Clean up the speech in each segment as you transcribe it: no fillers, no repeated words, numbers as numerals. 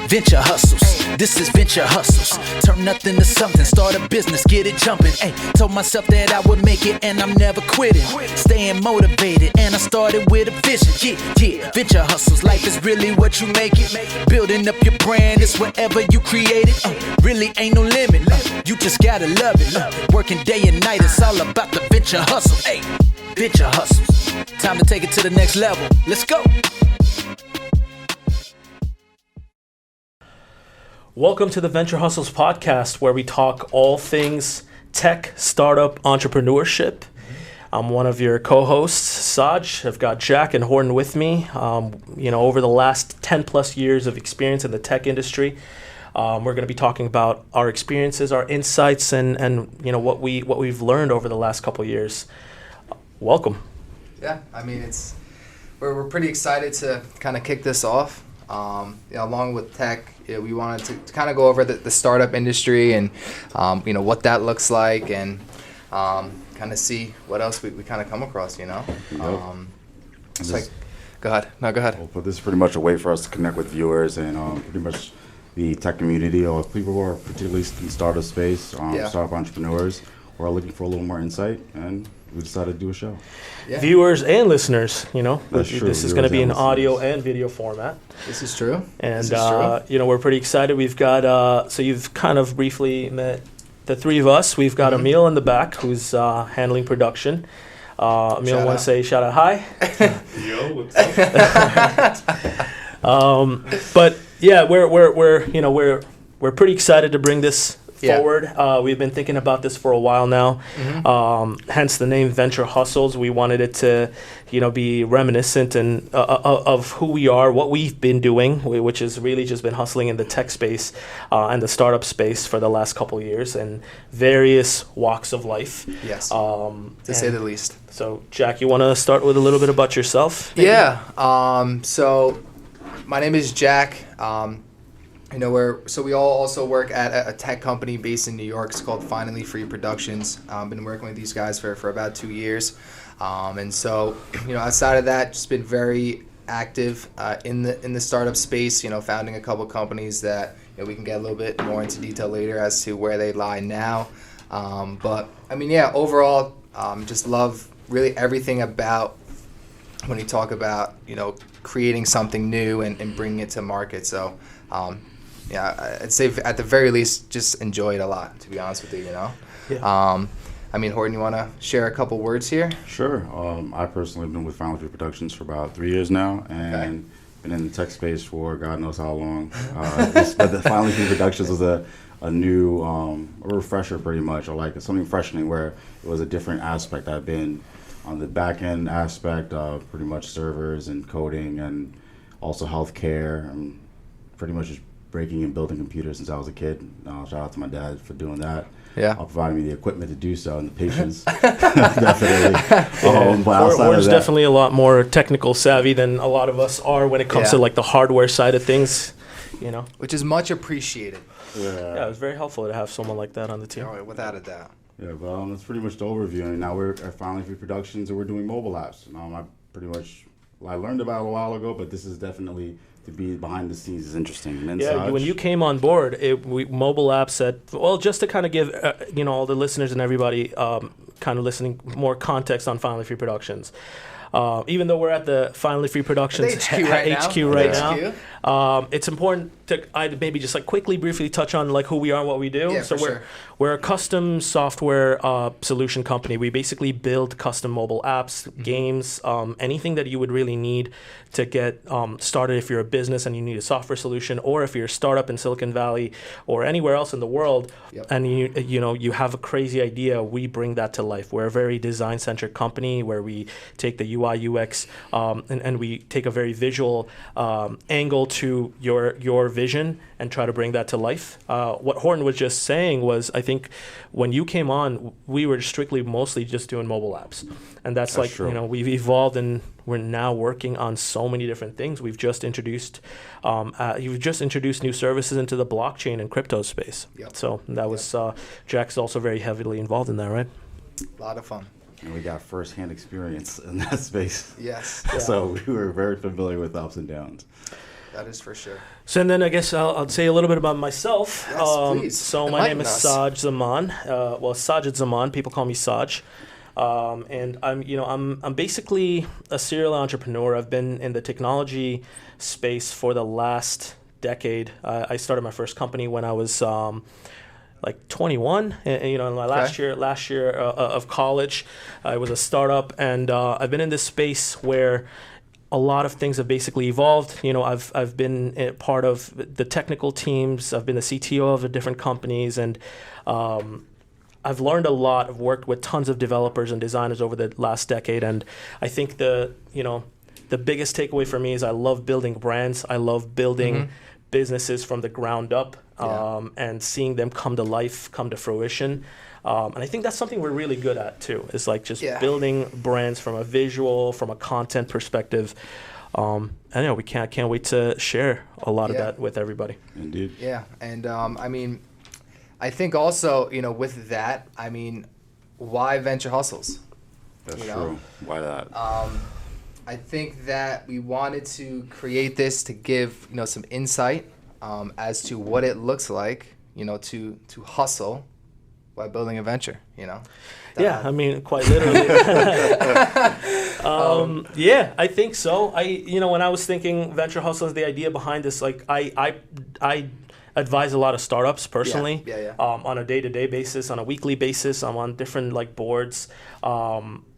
Venture hustles, this is venture hustles. Turn nothing to something, start a business, get it jumping. Ay, told myself that I would make it and I'm never quitting. Staying motivated and I started with a vision. Yeah, venture hustles, life is really what you make it. Building up your brand is whatever you create it. Really ain't no limit, you just gotta love it. Working day and night, it's all about the venture hustle. Ay, venture hustles, time to take it to the next level. Let's go. Welcome to the Venture Hustles podcast, where we talk all things tech, startup, entrepreneurship. I'm one of your co-hosts, Saj. I've got Jack and Horton with me. Over the last 10 plus years of experience in the tech industry, we're going to be talking about our experiences, our insights, and what we've learned over the last couple of years. Welcome. Yeah, I mean we're pretty excited to kind of kick this off. Along with tech, we wanted to kind of go over the startup industry and what that looks like, and kind of see what else we kind of come across. Go ahead. Well, but this is pretty much a way for us to connect with viewers and pretty much the tech community, or people who are particularly in startup space, startup entrepreneurs who are looking for a little more insight, and we decided to do a show. Yeah. Viewers and listeners, That's true. This is going to be in audio and video format. This is true. And, we're pretty excited. We've got, so you've kind of briefly met the three of us. We've got Emil in the back, who's handling production. Emil, want to say shout out hi? Yo, what's up? But yeah, we're pretty excited to bring this forward. We've been thinking about this for a while now. Hence the name Venture Hustles. We wanted it to, be reminiscent and of who we are, what we've been doing, which has really just been hustling in the tech space and the startup space for the last couple of years, and various walks of life. Yes, to say the least. So, Jack, you want to start with a little bit about yourself? Maybe? Yeah. So, my name is Jack. We all also work at a tech company based in New York. It's called Finally Free Productions. Been working with these guys for about 2 years. Outside of that, just been very active in the startup space, founding a couple companies that we can get a little bit more into detail later as to where they lie now. Overall, just love really everything about when you talk about, creating something new and bringing it to market. So, I'd say at the very least, just enjoy it a lot, to be honest with you, Yeah. Horton, you want to share a couple words here? Sure. I personally have been with Finally Free Productions for about 3 years now, and been in the tech space for God knows how long. But the Finally Free Productions was a new, a refresher pretty much, or like something freshening where it was a different aspect. I've been on the back end aspect of pretty much servers and coding, and also healthcare, and pretty much just breaking and building computers since I was a kid. Shout out to my dad for doing that. Yeah. Providing me the equipment to do so and the patience. Definitely. Horton's definitely a lot more technical savvy than a lot of us are when it comes to like the hardware side of things, Which is much appreciated. Yeah, it was very helpful to have someone like that on the team. Oh, without a doubt. Yeah, but that's pretty much the overview. And now we're at Finally Free Productions, and we're doing mobile apps. I learned about it a while ago, but this is definitely, to be behind the scenes is interesting. And yeah, when you came on board, mobile apps just to kind of give all the listeners and everybody kind of listening more context on Finally Free Productions. Even though we're at the Finally Free Productions HQ right now, it's important to maybe just quickly, briefly touch on who we are and what we do. Yeah, So we're a custom software solution company. We basically build custom mobile apps, games, anything that you would really need to get started if you're a business and you need a software solution, or if you're a startup in Silicon Valley or anywhere else in the world, and you have a crazy idea. We bring that to life. We're a very design-centric company where we take the UI UX and we take a very visual angle to your vision and try to bring that to life. What Horton was just saying was, I think when you came on, we were mostly just doing mobile apps, and that's true. We've evolved and we're now working on so many different things. We've just introduced new services into the blockchain and crypto space. Yep. So that was Jack's also very heavily involved in that, right? A lot of fun. And we got first-hand experience in that space. Yes. So we were very familiar with ups and downs. That is for sure. So and then I guess I'll say a little bit about myself. Yes, please. So my name Enlighten is us. Saj Zaman. Sajid Zaman. People call me Saj. And I'm basically a serial entrepreneur. I've been in the technology space for the last decade. I started my first company when I was like 21, and in my last year of college. It was a startup, and I've been in this space where a lot of things have basically evolved. I've been a part of the technical teams. I've been the CTO of different companies, and I've learned a lot. I've worked with tons of developers and designers over the last decade, and I think the biggest takeaway for me is I love building brands. I love building businesses from the ground up, and seeing them come to life, come to fruition. And I think that's something we're really good at too. Is like just building brands from a visual, from a content perspective. And we can't wait to share a lot of that with everybody. Indeed. Yeah, and I think also with that, why venture hustles? That's true. Why that? I think that we wanted to create this to give some insight as to what it looks like to hustle by building a venture. Quite literally. I think so. When I was thinking venture hustle is the idea behind this, like I advise a lot of startups personally. On a day-to-day basis, on a weekly basis. I'm on different boards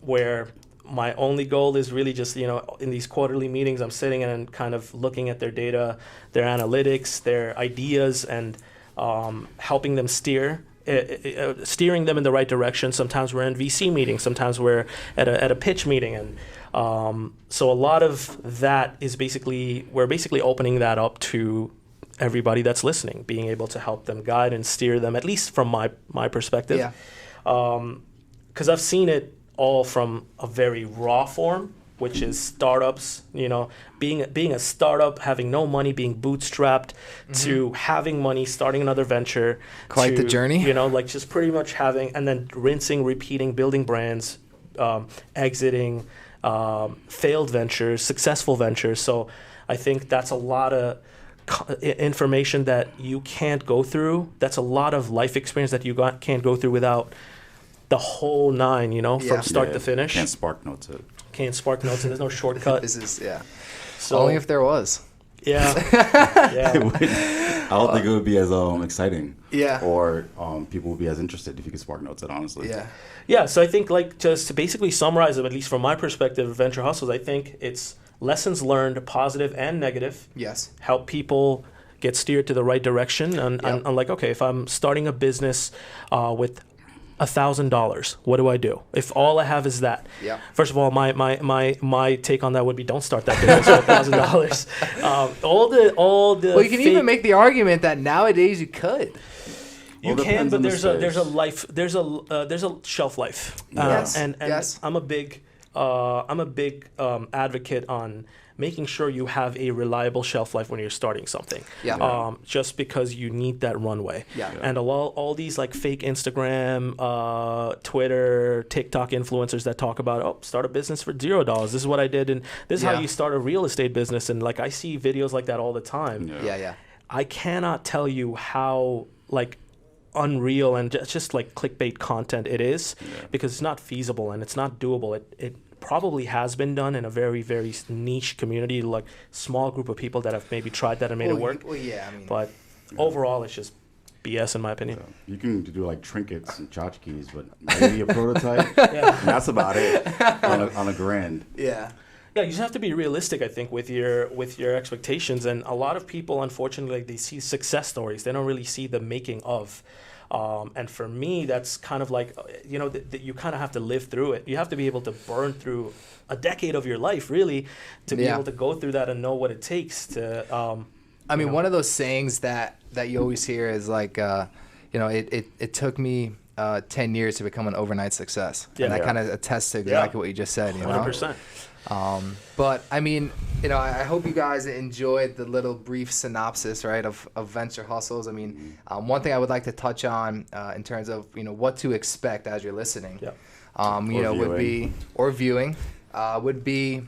where my only goal is really just, in these quarterly meetings, I'm sitting and kind of looking at their data, their analytics, their ideas, and helping them steering them in the right direction. Sometimes we're in VC meetings, sometimes we're at a pitch meeting, and so a lot of that is we're basically opening that up to everybody that's listening, being able to help them guide and steer them, at least from my perspective. Yeah. Because I've seen it all from a very raw form, which is startups, being a startup, having no money, being bootstrapped, to having money, starting another venture. Quite the journey. Just pretty much having, and then rinsing, repeating, building brands, exiting, failed ventures, successful ventures. So I think that's a lot of information that you can't go through. That's a lot of life experience that you can't go through without the whole nine, from start to finish. Can't spark notes it. Can't spark notes, and there's no shortcut. This is So, only if there was. Yeah. I don't think it would be as exciting. Yeah. Or people would be as interested if you could spark notes it, honestly. Yeah. Yeah. So I think just to basically summarize it, at least from my perspective of venture hustles, I think it's lessons learned, positive and negative. Yes. Help people get steered to the right direction. And I'm like, okay, if I'm starting a business with $1,000, what do I do? If all I have is that, first of all, my take on that would be don't start that business with $1,000. All the Well, you can even make the argument that nowadays you could. You can, but there's a shelf life. And I'm a big advocate on making sure you have a reliable shelf life when you're starting something. Just because you need that runway. And all these fake Instagram, Twitter, TikTok influencers that talk about, start a business for $0. This is what I did, and this is how you start a real estate business. And I see videos like that all the time. I cannot tell you how unreal and just clickbait content it is, because it's not feasible and it's not doable. It probably has been done in a very, very niche community, small group of people that have maybe tried that and made it work. But overall, it's just BS in my opinion. You can do trinkets and tchotchkes, but maybe a prototype. And that's about it on a grand. Yeah, you just have to be realistic, I think, with your expectations. And a lot of people, unfortunately, they see success stories. They don't really see the making of. And for me, that's kind of you kind of have to live through it. You have to be able to burn through a decade of your life, really, to be able to go through that and know what it takes to. One of those sayings that you always hear is it took me 10 years to become an overnight success. And that kind of attests to exactly what you just said. 100%. But I hope you guys enjoyed the little brief synopsis, right, of venture hustles. One thing I would like to touch on in terms of what to expect as you're listening, would be viewing would be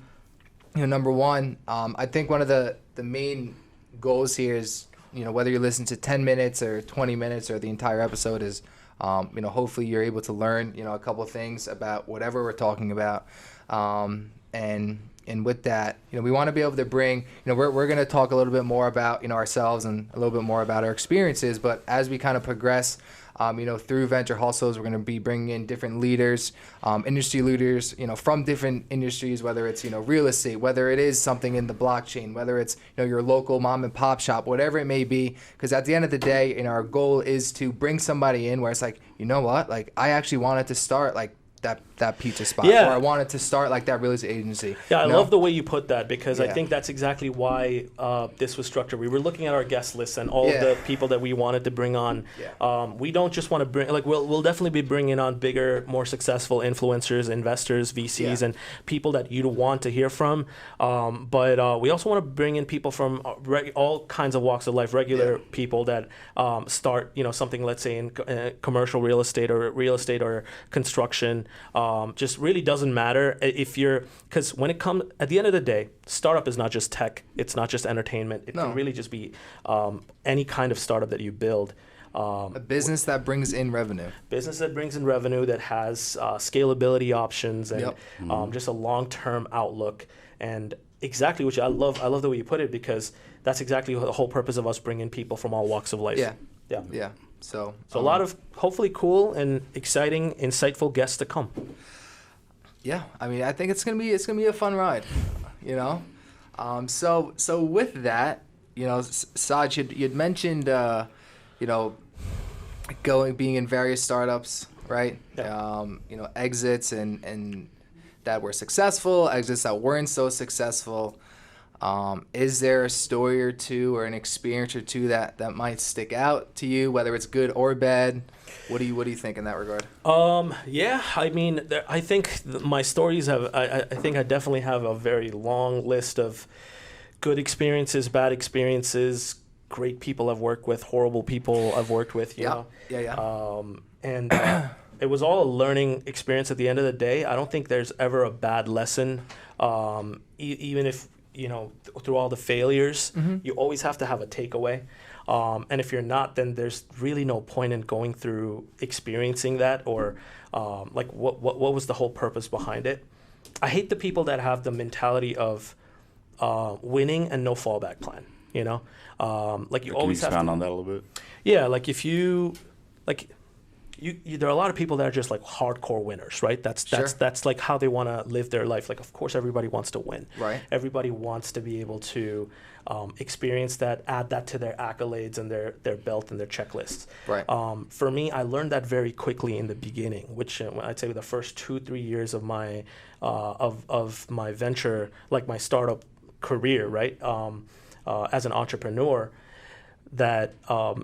number one. I think one of the main goals here is, whether you listen to 10 minutes or 20 minutes or the entire episode is, hopefully you're able to learn, a couple of things about whatever we're talking about. And with that, we want to be able to bring, we're going to talk a little bit more about, ourselves and a little bit more about our experiences. But as we kind of progress, through Venture Hustles, we're going to be bringing in different leaders, industry leaders, from different industries, whether it's, real estate, whether it is something in the blockchain, whether it's, your local mom and pop shop, whatever it may be. Because at the end of the day, our goal is to bring somebody in where it's like, you know what, like I actually wanted to start like that pizza spot, or I wanted to start like that real estate agency. Yeah, I love the way you put that, because I think that's exactly why this was structured. We were looking at our guest list and all the people that we wanted to bring on. We don't just want to bring, like, we'll definitely be bringing on bigger, more successful influencers, investors, VCs, and people that you'd want to hear from. But we also want to bring in people from all kinds of walks of life, regular people that start, something, let's say, in commercial real estate or construction. Just really doesn't matter if you're, because when it comes, at the end of the day, startup is not just tech, it's not just entertainment. It can really just be any kind of startup that you build. A business that brings in revenue. Business that brings in revenue, that has scalability options and just a long-term outlook. And exactly, which I love the way you put it, because that's exactly the whole purpose of us bringing people from all walks of life. Yeah. So a lot of hopefully cool and exciting, insightful guests to come. Yeah, I mean, I think it's gonna be a fun ride, So with that, Saj, you'd mentioned, being in various startups, right? Yeah. Exits and that were successful, exits that weren't so successful. Is there a story or two or an experience or two that might stick out to you, whether it's good or bad? What do you think in that regard? Yeah, I mean, I think my stories have. I think I definitely have a very long list of good experiences, bad experiences, great people I've worked with, horrible people I've worked with. You know? And it was all a learning experience. At the end of the day, I don't think there's ever a bad lesson, even if. Through all the failures, you always have to have a takeaway. And if you're not, then there's really no point in going through experiencing that, or what was the whole purpose behind it. I hate the people that have the mentality of winning and no fallback plan. Can you always have to expand on that a little bit? Yeah, like if you there are a lot of people that are just like hardcore winners, right? That's like how they want to live their life. Like, of course, everybody wants to win. Right. Everybody wants to be able to experience that, add that to their accolades and their belt and their checklists. Right. For me, I learned that very quickly in the beginning, which I'd say the first 2-3 years of my of my venture, like my startup career, right? As an entrepreneur, that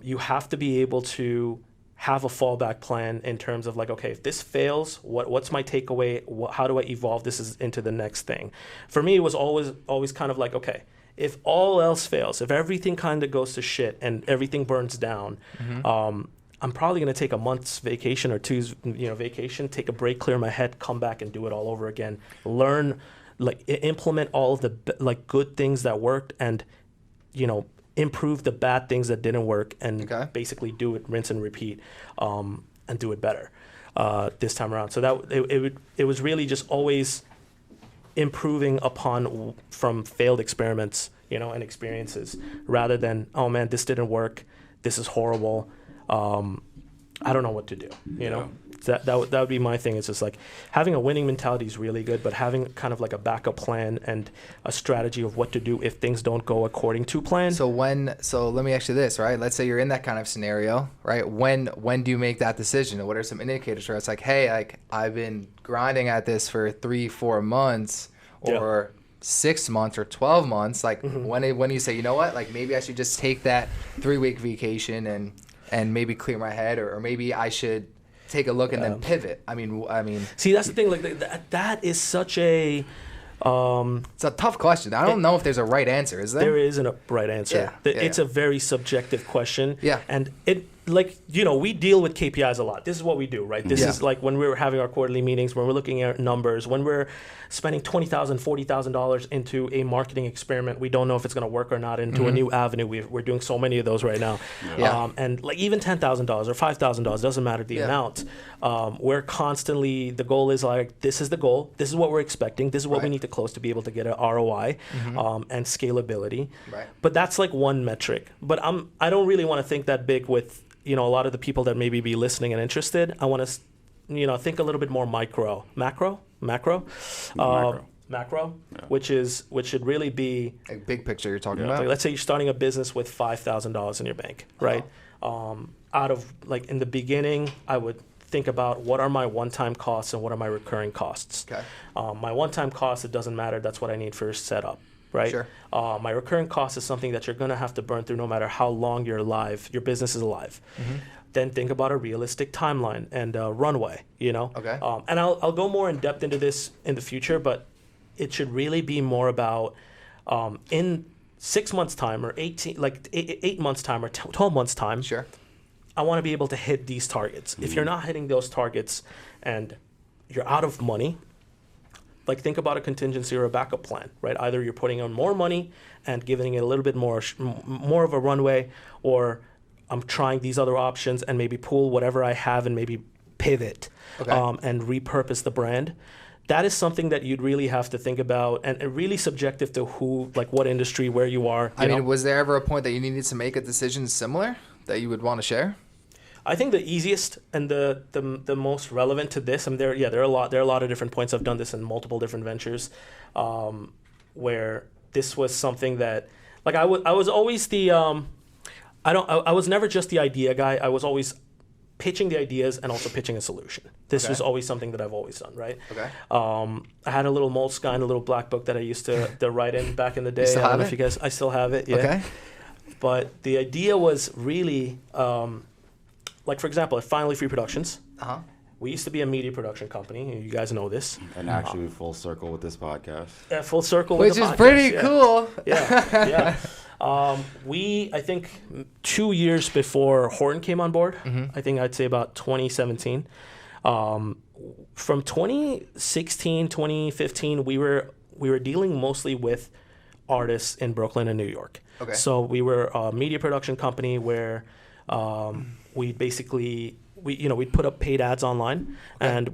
you have to be able to have a fallback plan in terms of like, okay, if this fails, what's my takeaway? How do I evolve this into the next thing? For me, it was always kind of like, okay, if all else fails, if everything kind of goes to shit and everything burns down, I'm probably going to take a month's vacation or two's vacation, take a break, clear my head, come back and do it all over again. Learn, implement all of the good things that worked, and improve the bad things that didn't work, and basically do it, rinse and repeat, and do it better this time around. So that it was really just always improving upon from failed experiments, and experiences, rather than, oh man, this didn't work, this is horrible, I don't know what to do. That would be my thing. It's just like having a winning mentality is really good, but having kind of like a backup plan and a strategy of what to do if things don't go according to plan. So let me ask you this, right? Let's say you're in that kind of scenario, right? When do you make that decision? What are some indicators where it's like, hey, I've been grinding at this for 3-4 months, or 6 months or 12 months? Like when you say, you know what, like maybe I should just take that 3-week vacation and maybe clear my head, or maybe I should take a look and then pivot. I mean. See, that's the thing. Like that is such a. It's a tough question. I don't know if there's a right answer. Is there? There isn't a right answer. It's a very subjective question. Yeah. And it like, we deal with KPIs a lot. This is what we do, right? This is like when we're having our quarterly meetings, when we're looking at numbers, when we're spending $20,000, $40,000 into a marketing experiment, we don't know if it's going to work or not, into a new avenue. We're doing so many of those right now. And like even $10,000 or $5,000, doesn't matter the amount. We're constantly, the goal is like, this is the goal. This is what we're expecting. This is what we need to close to be able to get an ROI and scalability. Right. But that's like one metric. But I don't really want to think that big with, a lot of the people that maybe be listening and interested. I want to, think a little bit more macro, which should really be a big picture you're talking like, about. let's say you're starting a business with $5,000 in your bank, right? Out of like in the beginning, I would think about what are my one-time costs and what are my recurring costs. Okay. My one-time cost, it doesn't matter. That's what I need for setup, right? Sure. My recurring cost is something that you're going to have to burn through no matter how long your business is alive. Then think about a realistic timeline and runway, Okay. And I'll go more in depth into this in the future, but it should really be more about in 6 months' time or 8 months' time or 12 months' time. Sure. I want to be able to hit these targets. If you're not hitting those targets and you're out of money, like think about a contingency or a backup plan, right? Either you're putting on more money and giving it a little bit more of a runway, or I'm trying these other options and maybe pull whatever I have and maybe pivot and repurpose the brand. That is something that you'd really have to think about, and really subjective to who, like what industry, where you are. I mean, was there ever a point that you needed to make a decision similar that you would want to share? I think the easiest and the most relevant to this, there are a lot of different points. I've done this in multiple different ventures, where this was something that, like I was always the I was never just the idea guy. I was always pitching the ideas and also pitching a solution. This was always something that I've always done, right? Okay. I had a little Moleskine, a little black book that I used to write in back in the day. Still I don't have know it? if you guys, I still have it. Yeah. Okay. But the idea was really, like for example, at Finally Free Productions, we used to be a media production company. You guys know this. And actually, full circle with this podcast. Full circle Which with the is podcast, pretty cool. Yeah. I think 2 years before Horton came on board, I think I'd say about 2017. From 2016, 2015, we were dealing mostly with artists in Brooklyn and New York. Okay. So we were a media production company where we'd put up paid ads online, and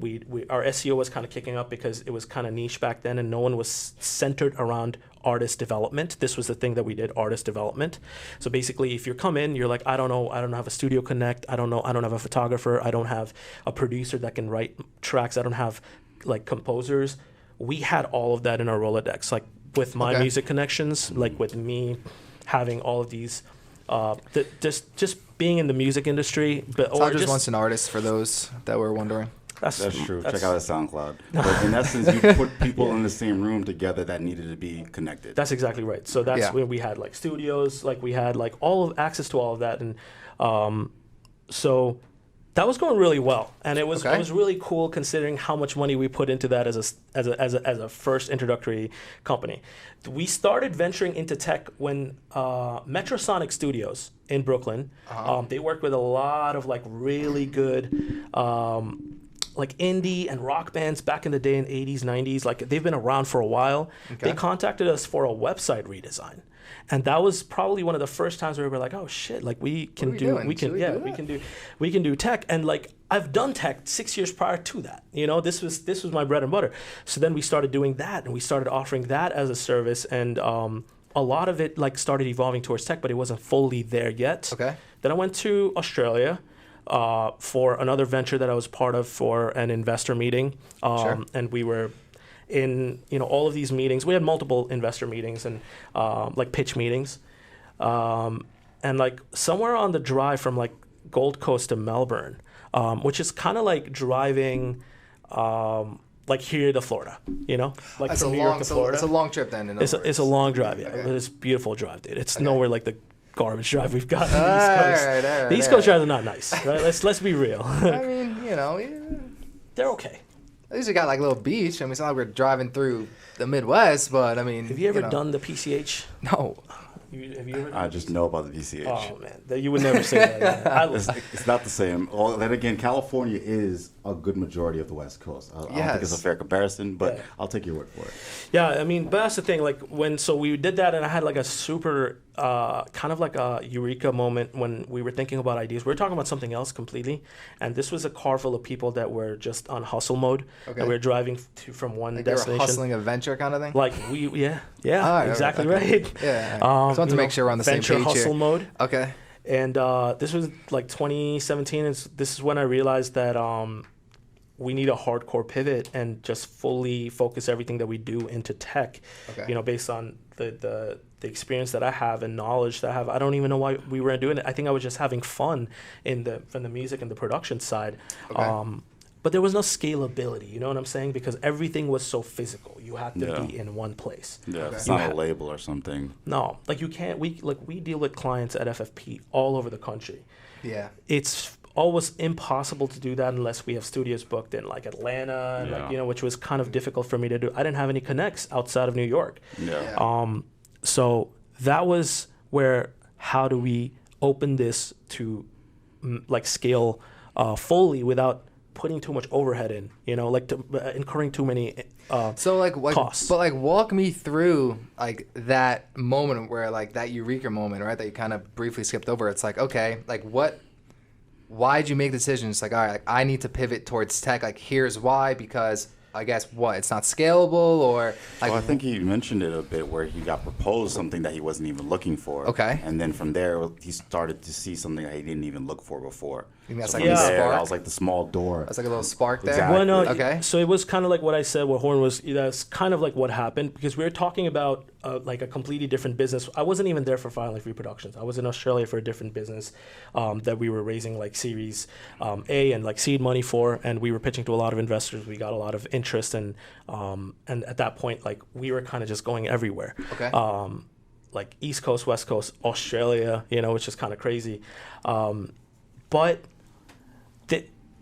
our SEO was kind of kicking up because it was kind of niche back then, and no one was centered around artist development. This was the thing that we did, artist development. So basically, if you come in, you're like, I don't have a studio connect, I don't have a photographer, I don't have a producer that can write tracks, I don't have like composers. We had all of that in our Rolodex, like with my music connections, like with me having all of these, just being in the music industry. But Todd just wants an artist, for those that were wondering. That's true. Check out his SoundCloud. But in essence, you put people in the same room together that needed to be connected. That's exactly right. So that's when we had like studios, like we had like access to all of that, and so that was going really well, and it was really cool considering how much money we put into that as a first introductory company. We started venturing into tech when Metrosonic Studios in Brooklyn. They worked with a lot of like really good like indie and rock bands back in the day in 80s, 90s. Like they've been around for a while. They contacted us for a website redesign. And that was probably one of the first times where we were like, oh shit, like we can do tech. And like I've done tech 6 years prior to that. This was my bread and butter. So then we started doing that, and we started offering that as a service, and a lot of it like started evolving towards tech, but it wasn't fully there yet. Okay. Then I went to Australia for another venture that I was part of for an investor meeting. And we were in all of these meetings. We had multiple investor meetings and like pitch meetings. And like somewhere on the drive from like Gold Coast to Melbourne, which is kind of like driving like here to Florida, like That's from New York to Florida. It's a long trip then. It's a long drive, yeah. But it's a beautiful drive, dude. It's nowhere like the garbage drive we've got on the East Coast. The East Coast drives are not nice, right? Let's be real. I mean, they're okay. At least we got like a little beach. I mean, it's not like we're driving through the Midwest, but I mean. Have you ever done the PCH? No. Have you ever? I just know about the VCH. Oh man, you would never say that. It's not the same. Well, then again, California is a good majority of the West Coast. I don't think it's a fair comparison, but I'll take your word for it. Yeah, I mean, but that's the thing. Like so we did that, and I had like a super kind of like a Eureka moment when we were thinking about ideas. We were talking about something else completely, and this was a car full of people that were just on hustle mode. Okay. And we were driving from one destination. They were hustling a venture kind of thing. Like exactly right. Yeah. Just want to make sure we're on the same page here. Venture hustle mode. Okay. And this was like 2017. And this is when I realized that we need a hardcore pivot and just fully focus everything that we do into tech. Okay. Based on the experience that I have and knowledge that I have. I don't even know why we were doing it. I think I was just having fun from the music and the production side. Okay. But there was no scalability, you know what I'm saying? Because everything was so physical. You had to be in one place. Yeah, it's not a label or something. No, like you can't. We deal with clients at FFP all over the country. Yeah, it's almost impossible to do that unless we have studios booked in like Atlanta, and which was kind of difficult for me to do. I didn't have any connects outside of New York. Yeah. So that was where. How do we open this to like scale fully without putting too much overhead in, incurring too many costs. But like walk me through like that moment where like that Eureka moment, right? That you kind of briefly skipped over. It's like, okay, like why'd you make the decision? It's like, all right, like, I need to pivot towards tech. Like here's why, because I guess it's not scalable or like. Well, I think he mentioned it a bit where he got proposed something that he wasn't even looking for. Okay. And then from there, he started to see something that he didn't even look for before. I think that's like a spark. That was like the small door. That's like a little spark there. Exactly. Well, no, okay. So it was kind of like what I said. What Horton was. That's kind of like what happened because we were talking about like a completely different business. I wasn't even there for Final Leaf Reproductions. I was in Australia for a different business that we were raising like Series A and like seed money for, and we were pitching to a lot of investors. We got a lot of interest, and at that point, like we were kind of just going everywhere. Okay. Like East Coast, West Coast, Australia, which is kind of crazy, but.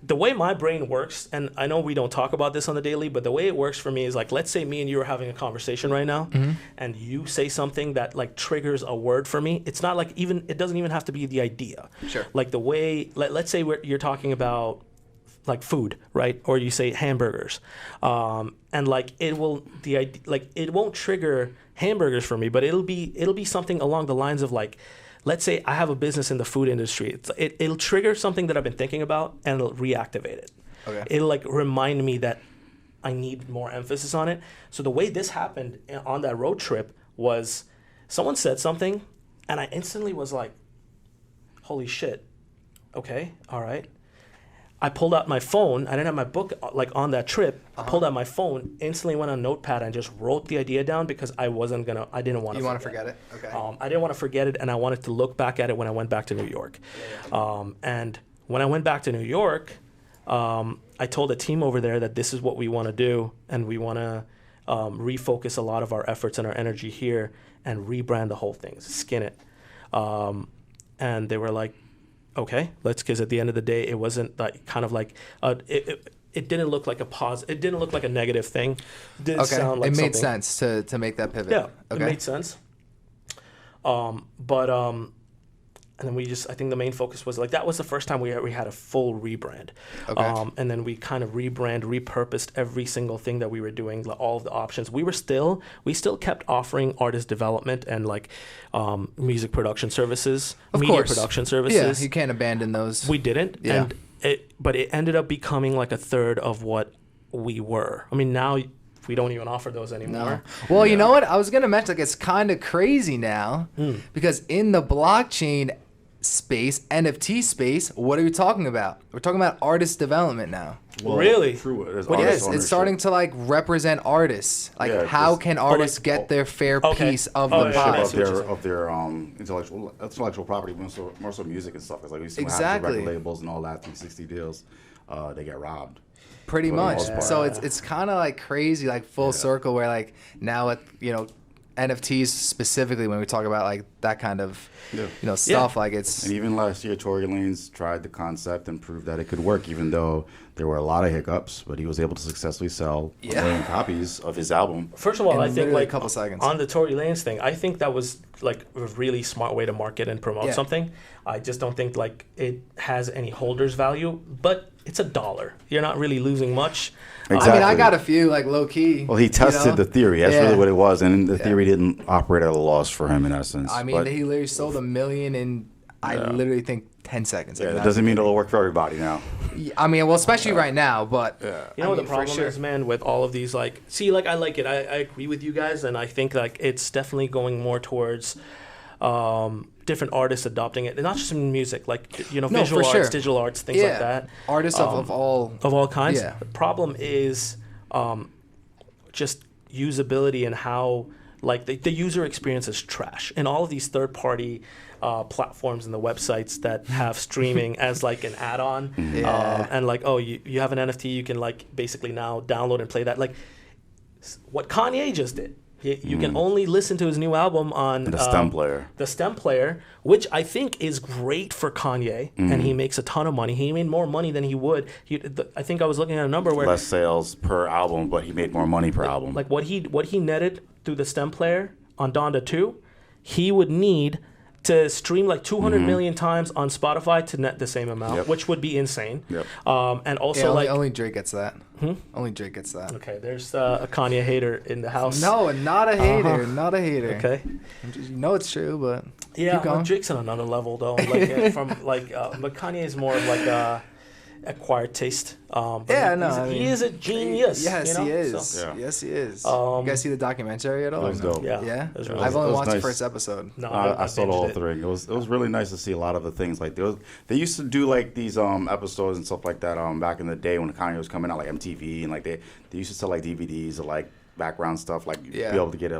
The way my brain works, and I know we don't talk about this on the daily, but the way it works for me is like, let's say me and you are having a conversation right now, and you say something that like triggers a word for me. It's not like it doesn't even have to be the idea. Sure. Like the way, let's say you're talking about like food, right? Or you say hamburgers, and like it won't trigger hamburgers for me, but it'll be something along the lines of like. Let's say I have a business in the food industry. It'll trigger something that I've been thinking about, and it'll reactivate it. Okay. It'll like remind me that I need more emphasis on it. So the way this happened on that road trip was someone said something, and I instantly was like, holy shit, okay, all right. I pulled out my phone. I didn't have my book like on that trip. I pulled out my phone, instantly went on Notepad and just wrote the idea down because I didn't want to. You want to forget it? Okay. I didn't want to forget it, and I wanted to look back at it when I went back to New York. And when I went back to New York, I told the team over there that this is what we want to do, and we want to refocus a lot of our efforts and our energy here and rebrand the whole thing, skin it. And they were like, okay, because at the end of the day, it wasn't like kind of like it didn't look like a pause. It didn't look like a negative thing. It didn't sound like it made something. sense to make that pivot. Yeah, okay. It made sense. And then I think the main focus was like that was the first time we had a full rebrand. Okay. And then we kind of repurposed every single thing that we were doing, all of the options. We still kept offering artist development and like music production services, media production services. Yeah, you can't abandon those. We didn't. Yeah. But it ended up becoming like a third of what we were. I mean, now we don't even offer those anymore. No. Well, you know what? I was going to mention, like, it's kind of crazy now because in the blockchain space, NFT space, what are we talking about? We're talking about artist development now. Well, really? True. Yes, it's starting to like represent artists. Like, how can artists get their fair piece of the pie? Of their intellectual property, more so music and stuff. It's like we see record labels and all that 360 deals, they get robbed. Pretty much. So it's kind of like crazy, like full circle, where like now NFTs specifically when we talk about like that kind of Yeah. stuff. Like it's And even last year, Tory Lanez tried the concept and proved that it could work, even though there were a lot of hiccups. But he was able to successfully sell a million copies of his album. First of all, in I think literally like a couple seconds. on the Tory Lanez thing, I think that was like a really smart way to market and promote something. I just don't think like it has any holders value, but it's $1. You're not really losing much. Exactly. I mean, I got a few like low key. Well, he tested the theory. That's really what it was, and the Yeah. theory didn't operate at a loss for him in essence. I mean, But, he literally sold 1 million in I literally think 10 seconds. Like, yeah, that that's doesn't mean amazing. it'll work for everybody now. I mean, well, especially right now, but You know what the for problem sure. is, man, with all of these, like, see, like, I like it. I agree with you guys, and I think, like, it's definitely going more towards different artists adopting it. And not just in music, like, you know, No, visual for arts, sure. digital arts, things like that. Artists of all. Of all kinds. Yeah. The problem is just usability and how, like, the user experience is trash. And all of these third-party platforms and the websites that have streaming as like an add-on and like, oh, you have an NFT, you can like basically now download and play that. Like what Kanye just did. You can only listen to his new album on The stem player. The stem player, which I think is great for Kanye, and he makes a ton of money. He made more money than he would. I think I was looking at a number where Less sales per album, but he made more money per album. like what he netted through the stem player on Donda 2, he would need to stream like 200 million times on Spotify to net the same amount, which would be insane. Yep. And also Yeah, like only Drake gets that. Only Drake gets that. okay, there's a Kanye hater in the house. No, not a hater. Not a hater. Okay. You know it's true, but Yeah, keep going. well, Drake's on another level though. Like but Kanye is more of like a acquired taste. But Yeah, no, I he mean, is a genius. Yes, you know? he is. So, Yeah. Yes, he is. You guys see the documentary at all? It was or no? dope. yeah, Yeah, it was really I've It only was watched the nice. first episode. no, I saw the whole binged it. thing. It was really nice to see a lot of the things like they used to do like these episodes and stuff like that back in the day when Kanye was coming out like MTV and like they used to sell like DVDs or like background stuff like be able to get it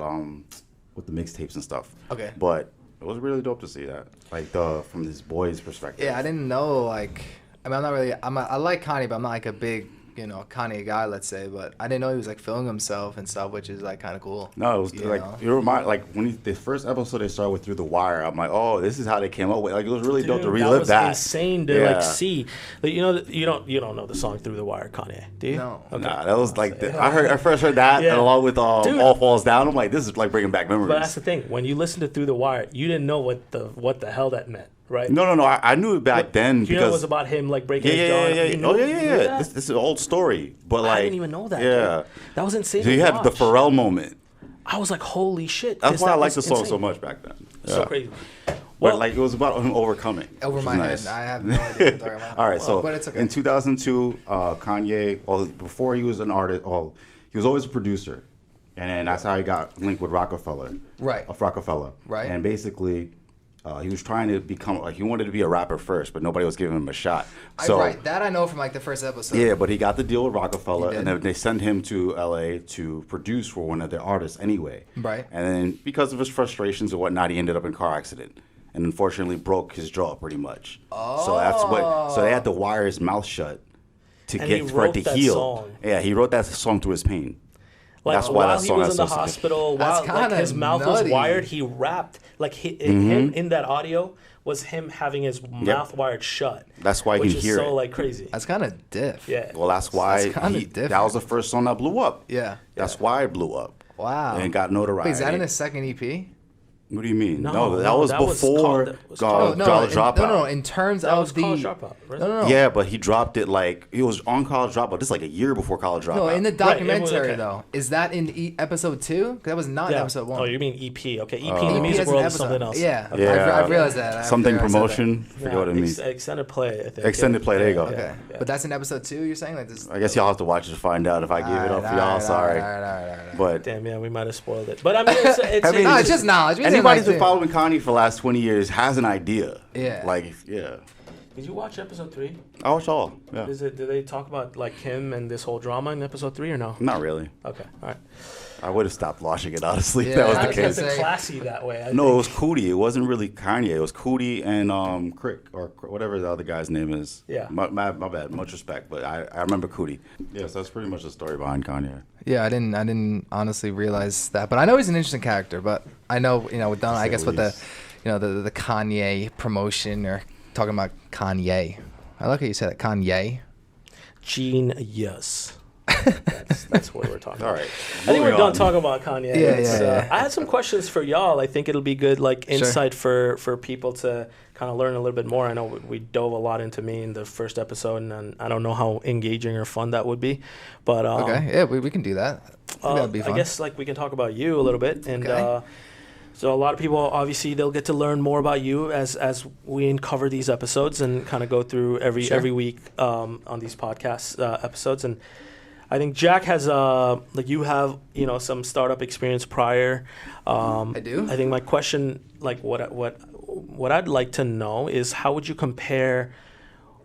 with the mixtapes and stuff. Okay. But it was really dope to see that like from this boy's perspective. Yeah, I didn't know like. I mean, I'm not really. I like Kanye, but I'm not like a big, Kanye guy, let's say. But I didn't know he was like filming himself and stuff, which is like kind of cool. No, it was You like know? you remind like when the first episode they started with Through the Wire. I'm like, oh, this is how they came up with. Like it was really dope to Dude, relive that that. was insane to Yeah. like see. Like, you don't know the song Through the Wire, Kanye, do you? No. Okay. Nah, that was like I first heard that Yeah. and along with Dude. All Falls Down. I'm like, this is like bringing back memories. But that's the thing. When you listen to Through the Wire, you didn't know what the hell that meant, right? No. I knew it back then You know it was because about him like breaking his yeah. jaw. You knew- Oh you knew yeah. that? This is an old story, but like I didn't even know that. Yeah, dude. That was insane. so you to had the watch. Pharrell moment. I was like, holy shit. That's 'cause why I that liked the was song insane. so much back then. So Yeah. crazy. But Well, like it was about him overcoming. Over which my was head, nice. I have no idea what you're talking about. All right, so but it's okay. in 2002, Kanye, well, before he was an artist, he was always a producer, and then that's how he got linked with Rockefeller. Right. Of Rockefeller. Right. And basically, he was trying to become like he wanted to be a rapper first, but nobody was giving him a shot. So right, that I know from like the first episode. yeah, but he got the deal with Rockefeller, He and did. then they sent him to LA to produce for one of their artists anyway. Right. And then because of his frustrations and whatnot, he ended up in a car accident. And unfortunately broke his jaw pretty much. Oh. So that's what. So they had to wire his mouth shut to And get he for it wrote to that heal. song. Yeah, he wrote that song through his pain. like that's why while that he song was has in the so- hospital, That's while like, kinda his mouth was nutty. wired, he rapped. Like him in that audio was him having his mouth wired shut. That's why you which can is hear so it. like crazy. That's kind of diff. Yeah. Well, that's why That's kinda that different. was the first song that blew up. Yeah. That's why it blew up. Wow. And got notoriety. Wait, is that in his second EP? What do you mean? No, that no, was that was before called- that was called- College Dropout. No. In terms That of was the College Dropout, right? No. Yeah, but he dropped it like he was on College Dropout. This is like a year before College Dropout. No, in the Right, it was- documentary okay. though. Is that in episode 2? 'Cause that was not in episode 1. Oh, you mean EP? Okay, EP in the EP music as an world is episode. something else. Yeah, Okay. Yeah. I've realized that. after Something I said that. promotion. Forget what it means. Extended play, I think. Extended play, there you go. Okay, Yeah. but that's in episode 2. You're saying like this? I guess y'all have to watch it to find out if I give it up for y'all. Sorry, but Damn, yeah, we might have spoiled it. But I mean, it's I mean, No, it's just knowledge. We didn't anybody's like been it. following Kanye for the last 20 years has an idea. Yeah. Like, yeah. Did you watch episode 3? I watched all. Yeah. Did they talk about like him and this whole drama in episode 3 or no? Not really. Okay, all right. I would have stopped watching it, honestly. Yeah, That was I the was case. gonna say- Classy that way. I No, it think. was Cootie. It wasn't really Kanye. It was Cootie and Crick or whatever the other guy's name is. Yeah. My bad. Much respect, but I remember Cootie. Yes, that's pretty much the story behind Kanye. Yeah, I didn't honestly realize that, but I know he's an interesting character. But I know, with Don, I guess with the, the Kanye promotion or talking about Kanye. I like how you said it, Kanye. Genius. That's what we're talking All about. right. I think we're moving done on. talking about Kanye. Yeah. I had some questions for y'all. I think it'll be good, like insight for people to kind of learn a little bit more. I know we dove a lot into me in the first episode, and I don't know how engaging or fun that would be. But Okay, yeah, we can do that. I think that'd be fun. I guess like we can talk about you a little bit, and Okay. so a lot of people obviously they'll get to learn more about you as we uncover these episodes and kind of go through every week on these podcast episodes. And I think Jack has you have some startup experience prior. I do. I think my question, like what I'd like to know is how would you compare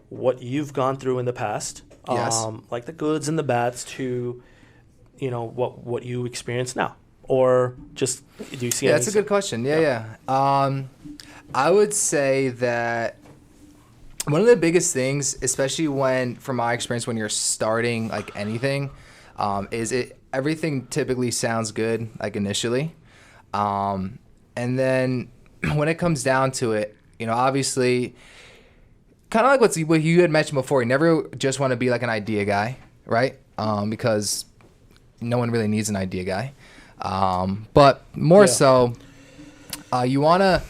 what you've gone through in the past, Yes. like the goods and the bads, to what you experience now, or just do you see? Yeah, any that's a good question. Yeah. I would say that one of the biggest things, especially from my experience, when you're starting like anything, is everything typically sounds good like initially, and then when it comes down to it, obviously, kind of like what you had mentioned before, you never just want to be like an idea guy, right? Because no one really needs an idea guy. But more so, you wanna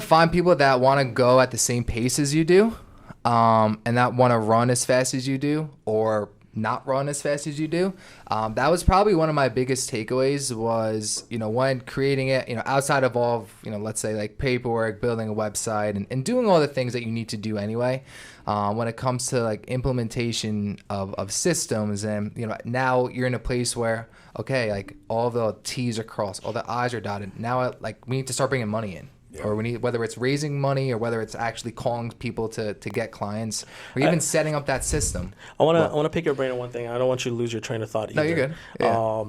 find people that want to go at the same pace as you do, and that want to run as fast as you do, or not run as fast as you do. That was probably one of my biggest takeaways was, when creating it, outside of all of, let's say like paperwork, building a website and doing all the things that you need to do anyway. When it comes to like implementation of systems, and now you're in a place where, okay, like all the T's are crossed, all the I's are dotted. Now like we need to start bringing money in. Yeah. Or we need, whether it's raising money or whether it's actually calling people to get clients, or even setting up that system. I want to pick your brain on one thing. I don't want you to lose your train of thought either. No, you're good. Yeah.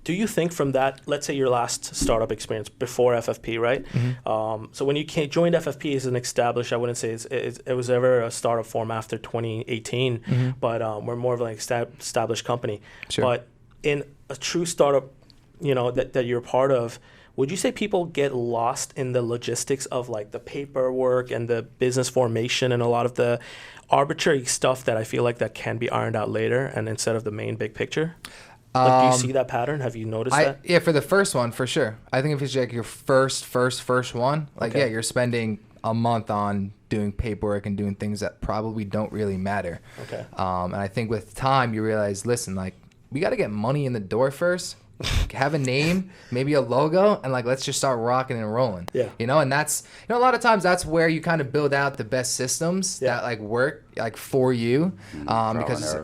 Do you think from that, let's say your last startup experience before FFP, right? Mm-hmm. So when you joined FFP as an established, I wouldn't say it was ever a startup form after 2018, but we're more of an established company. Sure. But in a true startup, that you're part of, would you say people get lost in the logistics of like the paperwork and the business formation and a lot of the arbitrary stuff that I feel like that can be ironed out later, and instead of the main big picture? Like, do you see that pattern? Have you noticed that? Yeah, for the first one, for sure. I think if it's like your first one, like, Okay. yeah, you're spending a month on doing paperwork and doing things that probably don't really matter. Okay. And I think with time, you realize, listen, like, we got to get money in the door first, have a name, maybe a logo, and like, let's just start rocking and rolling. Yeah. And that's, a lot of times that's where you kind of build out the best systems that like work like for you. Because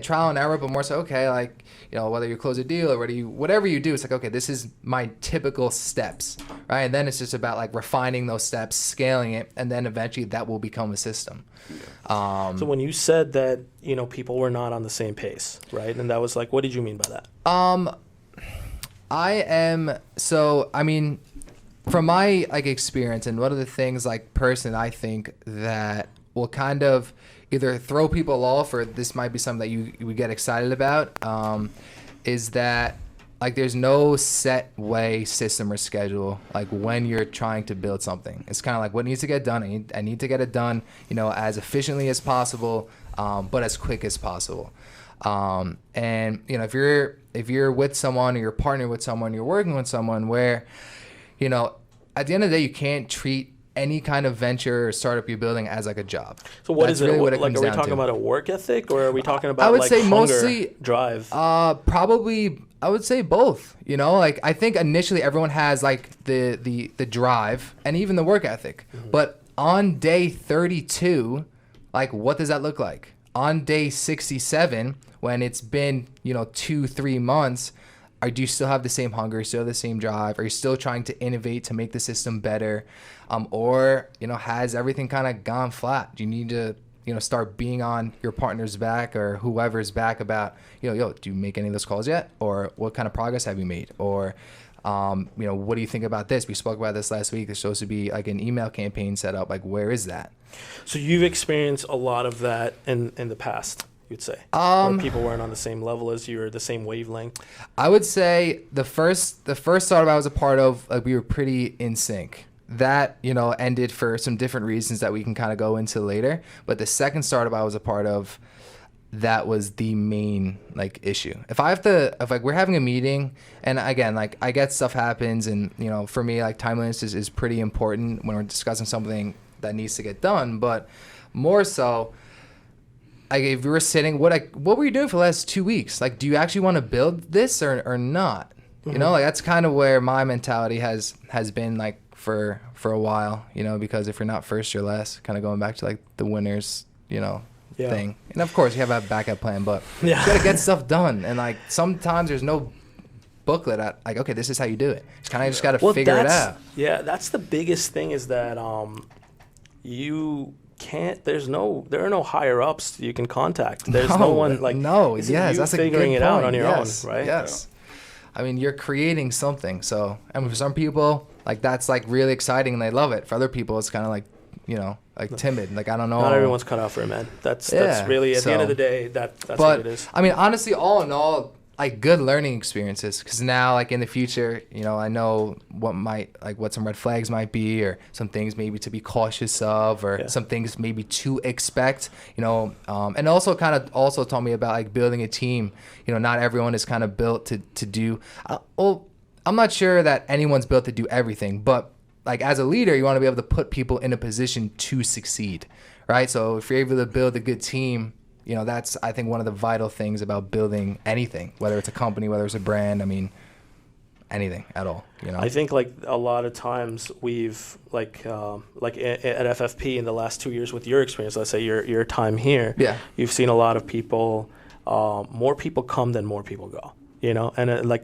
trial and error, but more so, okay, like, whether you close a deal or whatever you do, it's like, okay, this is my typical steps, right? And then it's just about like refining those steps, scaling it, and then eventually that will become a system. So when you said that, people were not on the same pace, right? And that was like, what did you mean by that? From my like experience, and one of the things like personally I think that will kind of either throw people off, or this might be something that you would get excited about, is that like there's no set way, system, or schedule like when you're trying to build something. It's kind of like what needs to get done. I need to get it done, as efficiently as possible, but as quick as possible. And if you're with someone, or you're partnering with someone, you're working with someone where, at the end of the day, you can't treat any kind of venture or startup you're building as like a job. So what That's is it? really what Like, comes are we down talking to. about a work ethic, or are we talking about I would like say hunger, mostly drive? Probably, I would say both. Like I think initially everyone has like the drive and even the work ethic, but on day 32, like what does that look like? On day 67, when it's been 2-3 months, do you still have the same hunger, still have the same drive? Are you still trying to innovate to make the system better? Or, has everything kind of gone flat? Do you need to, start being on your partner's back or whoever's back about, do you make any of those calls yet? Or what kind of progress have you made? Or, what do you think about this? We spoke about this last week. There's supposed to be like an email campaign set up. Like, where is that? So you've experienced a lot of that in the past, you'd say, where people weren't on the same level as you or the same wavelength. I would say the first startup I was a part of, like, we were pretty in sync. That, ended for some different reasons that we can kind of go into later. But the second startup I was a part of, that was the main issue. If we're having a meeting, and again, I get stuff happens, and for me, timeliness is pretty important when we're discussing something that needs to get done. But more so, if we were sitting, what were you doing for the last 2 weeks? Do you actually want to build this or not? Mm-hmm. That's kind of where my mentality has been for a while. Because if you're not first, you're last. Kind of going back to the winners, thing. And of course, you have a backup plan, but you gotta get stuff done. And sometimes there's no booklet at okay, this is how you do it. It's kind of just gotta figure it out. Yeah, that's the biggest thing is that you can't. There are no higher ups you can contact. There's no one Yes, that's figuring a good it out point. on your own, right? Yes. I mean, you're creating something. So, and for some people, that's really exciting and they love it. For other people, it's kind of timid. I don't know. Not everyone's cut out for it, man. That's really at the end of the day. That's what it is. I mean, honestly, all in all, good learning experiences. Because now, in the future, I know what some red flags might be, or some things maybe to be cautious of, or some things maybe to expect. And also also taught me about building a team. Not everyone is kind of built to do. I'm not sure that anyone's built to do everything, but as a leader, you want to be able to put people in a position to succeed, right? So if you're able to build a good team, that's, I think, one of the vital things about building anything, whether it's a company, whether it's a brand, I mean, anything at all, I think a lot of times we've at FFP in the last 2 years with your experience, let's say your time here, you've seen a lot of people, more people come than more people go. And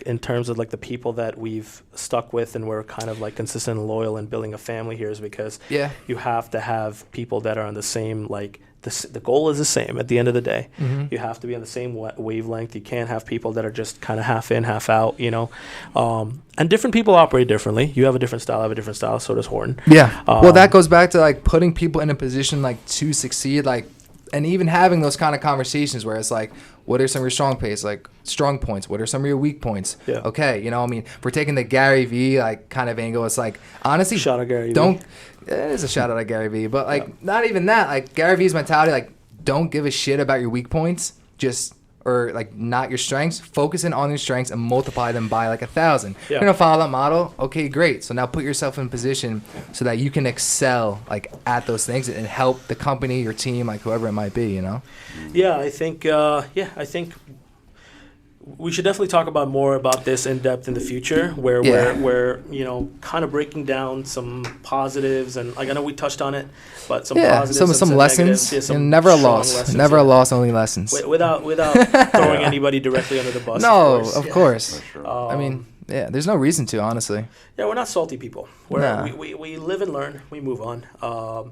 in terms of the people that we've stuck with and we're kind of consistent and loyal in building a family here is because you have to have people that are on the same, the goal is the same at the end of the day. Mm-hmm. You have to be on the same wavelength. You can't have people that are just kind of half in, half out, and different people operate differently. You have a different style, I have a different style, so does Horton. Yeah. Well, that goes back to putting people in a position to succeed, and even having those kind of conversations where it's what are some of your strong points? What are some of your weak points? Yeah. Okay, if we're taking the Gary V kind of angle, it's honestly, shout out Gary V. It is a shout out at Gary V, but not even that. Gary V's mentality, don't give a shit about your weak points, not your strengths. Focus in on your strengths and multiply them by 1,000. Yeah. You're gonna follow that model. Okay, great. So now put yourself in position so that you can excel at those things and help the company, your team, whoever it might be. Yeah, I think. I think we should definitely talk about more about this in depth in the future, where we're kind of breaking down some positives and I know we touched on it, but some positives, some lessons. Yeah, some never a loss. Lessons, never a loss, only lessons. Without throwing anybody directly under the bus. No, of course. I mean, there's no reason to, honestly. Yeah, we're not salty people. We live and learn. We move on. I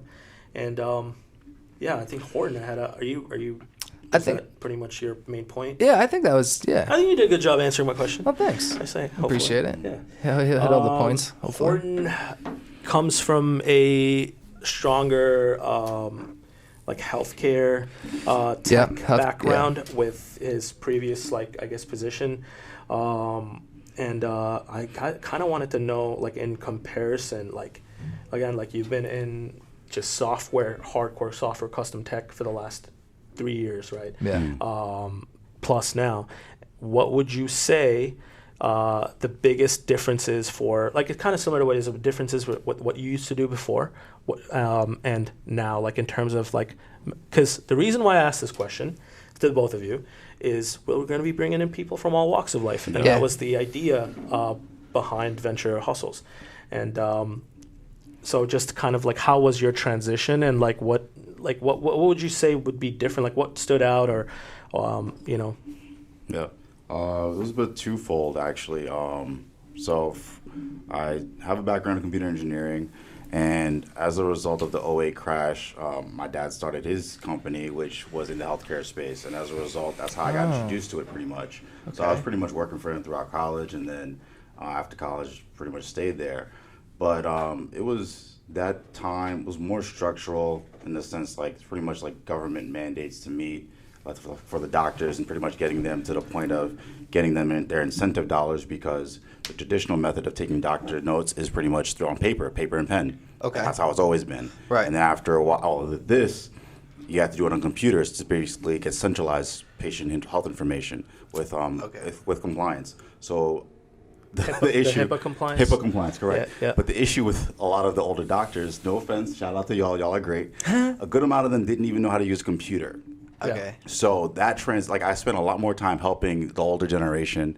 think Horton had a. Are you? I think that pretty much your main point. Yeah, I think that was. Yeah. I think you did a good job answering my question. Well, thanks. I say. Appreciate it. Yeah. Hit all the points. Hopefully. Horton comes from a stronger, healthcare tech background with his previous position, and I kind of wanted to know in comparison you've been in just hardcore software custom tech for the last 3 years, right? Yeah. Plus now, what would you say the biggest differences for, it's kind of similar to what is the differences with what you used to do before and now, in terms of because the reason why I asked this question to both of you is we're going to be bringing in people from all walks of life. And that was the idea behind Venture Hustles. And so just kind of how was your transition and what would you say would be different? What stood out or, Yeah. It was a bit twofold, actually. I have a background in computer engineering, and as a result of the '08 crash, my dad started his company, which was in the healthcare space, and as a result, that's how I got introduced to it, pretty much. So I was pretty much working for him throughout college, and then after college, pretty much stayed there. But it was that time was more structural in the sense, like, pretty much like government mandates to meet for the doctors, and pretty much getting them to the point of getting them their incentive dollars, because the traditional method of taking doctor notes is pretty much through on paper and pen. Okay. That's how it's always been. Right. And then after a while, all of this, you have to do it on computers to basically get centralized patient health information with with compliance. So the issue, HIPAA compliance? HIPAA compliance, correct. Yeah. But the issue with a lot of the older doctors, no offense, shout out to y'all are great. A good amount of them didn't even know how to use a computer. Okay. So that I spent a lot more time helping the older generation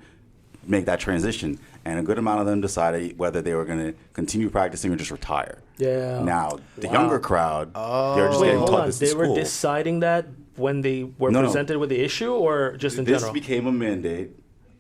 make that transition, and a good amount of them decided whether they were going to continue practicing or just retire. Yeah. Now the younger crowd, they're just Wait, getting hold taught on. this in They were school. deciding that when they were No. presented with the issue, or just in This general? became a mandate,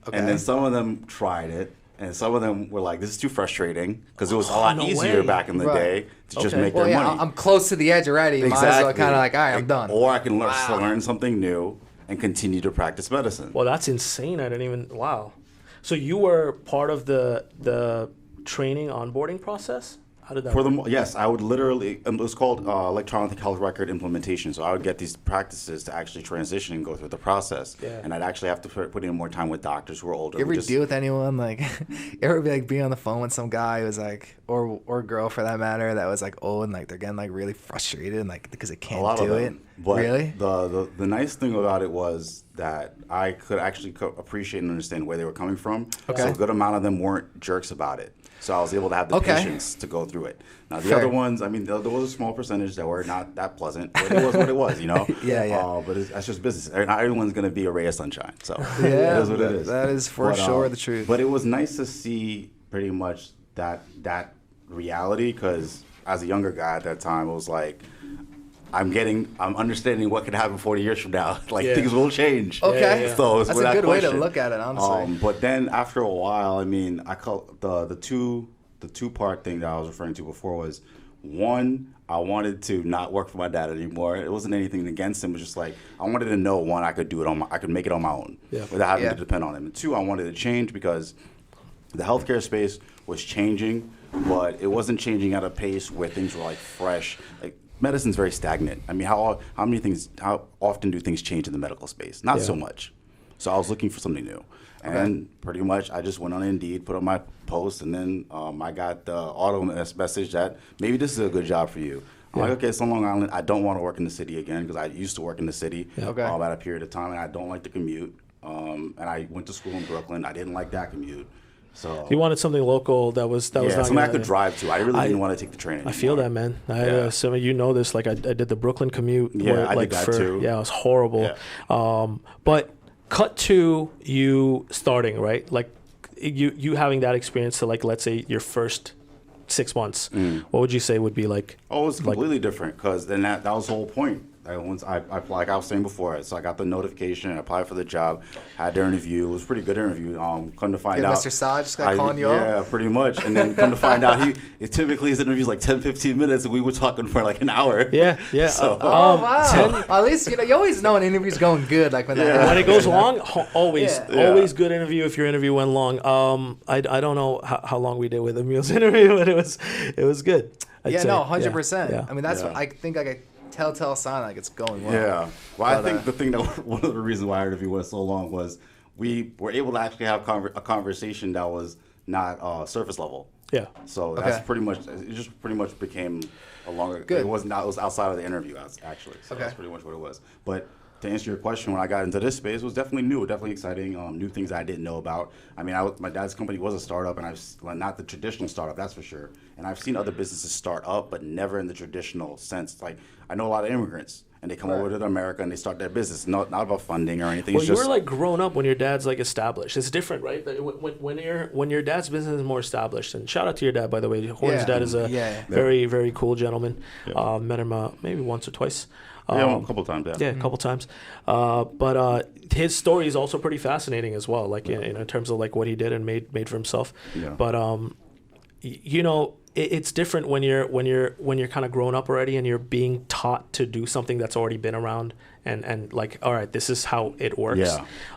Okay. and then some of them tried it, and some of them were like, "This is too frustrating," because it was a lot no easier way. back in the Right. day to just Okay. make Well, their yeah, money. I'm close to the edge already. Might as well kind of like, all right, I'm done. Or I can learn something new and continue to practice medicine. Well, that's insane. I didn't even. Wow. So you were part of the training onboarding process? How did that For work? the yes, I would literally. It was called electronic health record implementation. So I would get these practices to actually transition and go through the process. Yeah. And I'd actually have to put in more time with doctors who are older. You who ever just- deal with anyone like, you ever be like be on the phone with some guy who's like, or girl for that matter, that was like old and like they're getting like really frustrated and like because they a can't lot do of it. them. But Really? the nice thing about it was that I could actually appreciate and understand where they were coming from. Okay. So a good amount of them weren't jerks about it. So I was able to have the Okay. patience to go through it. Now the Fair. other ones, I mean, there was a small percentage that were not that pleasant, but it was what it was, you know. Yeah. But that's just business. Not everyone's going to be a ray of sunshine. So Yeah, it is what it is. that is for sure the truth. But it was nice to see pretty much that reality, because as a younger guy at that time, it was like, I'm understanding what could happen 40 years from now. Like, Yeah. things will change. Okay. Yeah. So it's That's without a good way to question. look at it, honestly. But then after a while, I mean, I call the two-part thing that I was referring to before was, one, I wanted to not work for my dad anymore. It wasn't anything against him. It was just like, I wanted to know, one, I could do it I could make it on my own without having Yeah. to depend on him. And two, I wanted to change because the healthcare space was changing, but it wasn't changing at a pace where things were like fresh. Like, medicine's very stagnant. I mean, how often do things change in the medical space? Not so much. So I was looking for something new. And pretty much I just went on Indeed, put on my post, and then I got the auto message that maybe this is a good job for you. I'm like, okay, so Long Island, I don't want to work in the city again, because I used to work in the city Okay. at a period of time, and I don't like the commute. And I went to school in Brooklyn. I didn't like that commute. So You wanted something local that was not something I gonna- could drive to. I really didn't want to take the train anymore. I feel that, man. Some of you know this. Like I did the Brooklyn commute. Yeah, I did that too. Yeah, it was horrible. Yeah. But cut to you starting, right? Like you having that experience to, like, let's say your first 6 months. What would you say would be like? Oh, it was completely different, because then that was the whole point. Once I applied, like I was saying before, so I got the notification, I applied for the job, had the interview. It was a pretty good interview. Come to find Yeah, out, Mr. Saj just got calling you up? Yeah, pretty much. And then come to find out, typically his interview's like 10, 15 minutes, and we were talking for like an hour. Yeah. So- Oh wow! Well, at least you always know an interview's going good. Like when that Yeah. happens. When it goes long, always Yeah. always good interview if your interview went long. I don't know how long we did with Emil's interview, but it was good. I'd Yeah, say. no, 100%. Yeah. I mean, that's Yeah. what I think like a telltale sign like it's going well. Yeah. Well, I But, think the thing that one of the reasons why our interview went so long was we were able to actually have a conversation that was not surface level. Yeah. So Okay. that's pretty much, it just pretty much became a longer, Good. it was outside of the interview actually. So Okay. that's pretty much what it was. But to answer your question, when I got into this space, it was definitely new, definitely exciting, new things I didn't know about. I mean, my dad's company was a startup, and not the traditional startup, that's for sure. And I've seen other businesses start up, but never in the traditional sense. Like, I know a lot of immigrants, and they come over to America and they start their business. Not about funding or anything. Well, it's you just were like grown up when your dad's like established. It's different, right? When your dad's business is more established. And shout out to your dad, by the way. Horton's dad is a very, very cool gentleman. Met him maybe once or twice. a couple times. Yeah, a couple times. But his story is also pretty fascinating as well. Like in terms of like what he did and made for himself. Yeah. But you know, it's different when you're kind of grown up already and you're being taught to do something that's already been around and like, all right, this is how it works.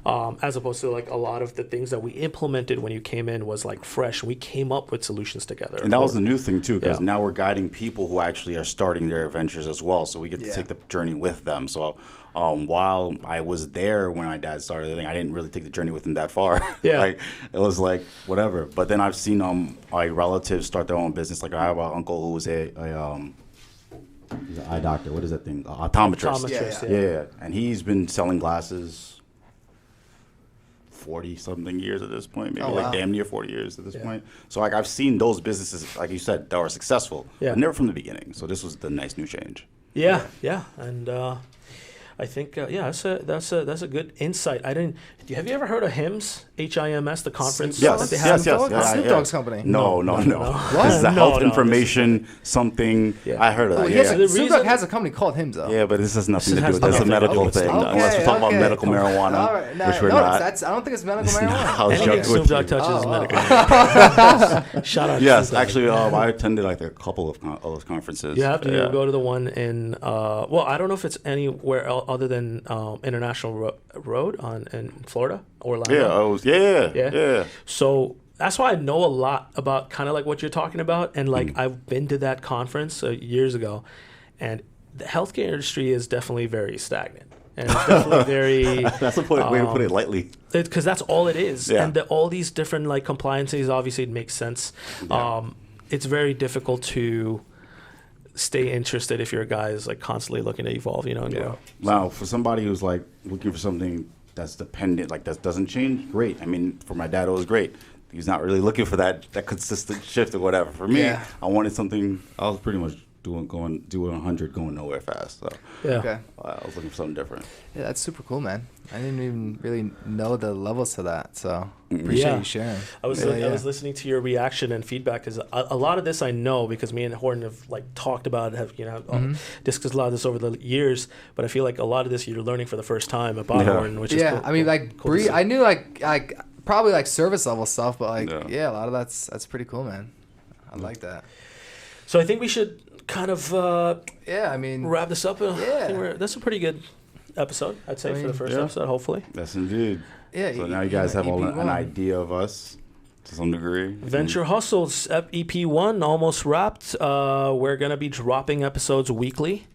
Yeah. As opposed to like a lot of the things that we implemented when you came in was like fresh. We came up with solutions together. And that was the new thing too, because now we're guiding people who actually are starting their ventures as well. So we get to take the journey with them. So while I was there when my dad started the thing, I didn't really take the journey with him that far. Yeah. Like it was like whatever. But then I've seen my relatives start their own business. Like I have an uncle who was he's an eye doctor. What is that thing? Optometrist. Yeah. And he's been selling glasses 40-something years at this point, maybe damn near 40 years at this point. So like I've seen those businesses, like you said, that were successful, but never from the beginning. So this was the nice new change. Yeah. And I think that's a good insight. Have you ever heard of HIMS? HIMS, the conference Yes. that they have? Snoop Dogg's company. No. What? This is a health No, information something. Yeah. I heard of that. Snoop Dogg has a company called HIMS though. Yeah, but this has nothing to do has with it. It's a nothing to do medical with thing. Snoop Dogg. Unless we're talking about medical marijuana, All right. which we're not. I don't think it's medical No, marijuana. I was Anything joking Snoop with Dogg you. touches is medical. Shout out. Yes, to Snoop Dogg. actually, I attended like a couple of those conferences. You have to go to the one in well, I don't know if it's anywhere other than International Road in Florida, Orlando. Yeah. So that's why I know a lot about kind of like what you're talking about, and like I've been to that conference years ago, and the healthcare industry is definitely very stagnant, and it's definitely very. That's a way to put it lightly. Because that's all it is, Yeah. and all these different like compliances. Obviously, it makes sense. Yeah. It's very difficult to stay interested if you're a guy who's like constantly looking to evolve, and grow. Now, for somebody who's like looking for something that's dependent, like that doesn't change, great. I mean, for my dad, it was great. He's not really looking for that consistent shift or whatever. For me, I wanted something. I was pretty much doing 100, going nowhere fast. So Okay. I was looking for something different. Yeah, that's super cool, man. I didn't even really know the levels to that, so appreciate you sharing. I was listening to your reaction and feedback because a lot of this I know because me and Horton have like talked about it, discussed a lot of this over the years. But I feel like a lot of this you're learning for the first time about Horton, which is cool. I mean, like cool to see. I knew like probably like service level stuff, but like a lot of that's pretty cool, man. I like that. So I think we should kind of I mean, wrap this up. I think that's a pretty good episode, I'd say, for the first episode, hopefully. Yes, indeed. Yeah. So now you guys have an idea of us to some degree. Venture Hustles, EP1, almost wrapped. We're going to be dropping episodes weekly.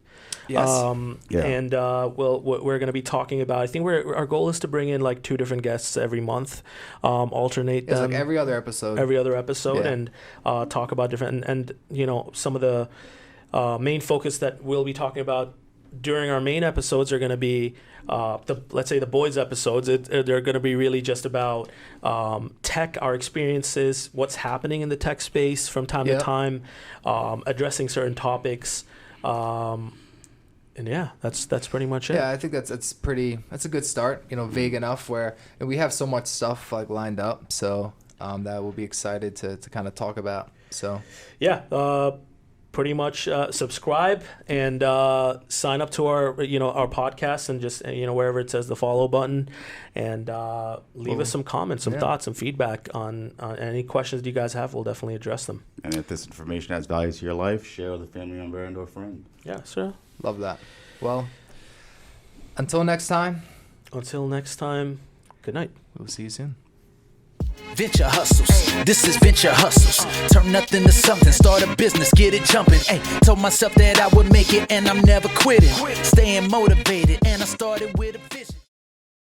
Yes. And we're going to be talking about, I think our goal is to bring in like 2 different guests every month, alternate them. It's like every other episode. And talk about different, and some of the main focus that we'll be talking about during our main episodes are going to be let's say the boys episodes. They're going to be really just about tech, our experiences, what's happening in the tech space from time to time, addressing certain topics. And that's pretty much it. Yeah, I think that's a good start. Vague enough where we have so much stuff like lined up, so that we'll be excited to kind of talk about. So pretty much subscribe and sign up to our our podcast and just wherever it says the follow button, and leave us some comments, some thoughts, some feedback on any questions you guys have. We'll definitely address them. And if this information adds value to your life, share with a family member and or a friend. Yeah, sure. Love that. Well, until next time. Good night. We'll see you soon. Venture hustles, this is venture hustles. Turn nothing to something, start a business, get it jumping. Told myself that I would make it and I'm never quitting. Staying motivated and I started with